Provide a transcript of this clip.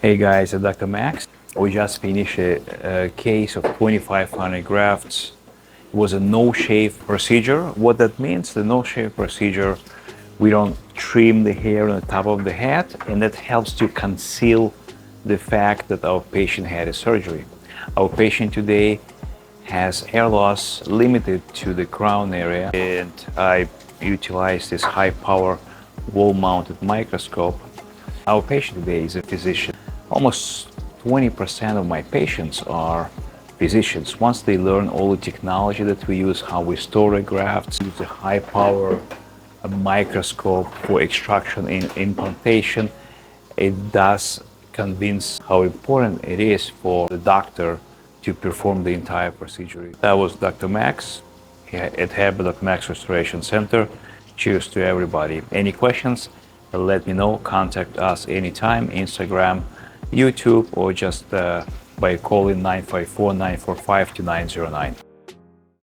Hey guys, I'm Dr. Max. We just finished a case of 2,500 grafts. It was a no-shave procedure. What that means, the no-shave procedure, we don't trim the hair on the top of the head, and that helps to conceal the fact that our patient had a surgery. Our patient today has hair loss limited to the crown area, and I utilize this high-power wall-mounted microscope. Our patient today is a physician. Almost 20% of my patients are physicians. Once they learn all the technology that we use, how we store the grafts, use a high power microscope for extraction and implantation, it does convince how important it is for the doctor to perform the entire procedure. That was Dr. Max at Dr. Max Restoration Center. Cheers to everybody. Any questions? Let me know. Contact us anytime, Instagram, YouTube, or just by calling 954-945-2909.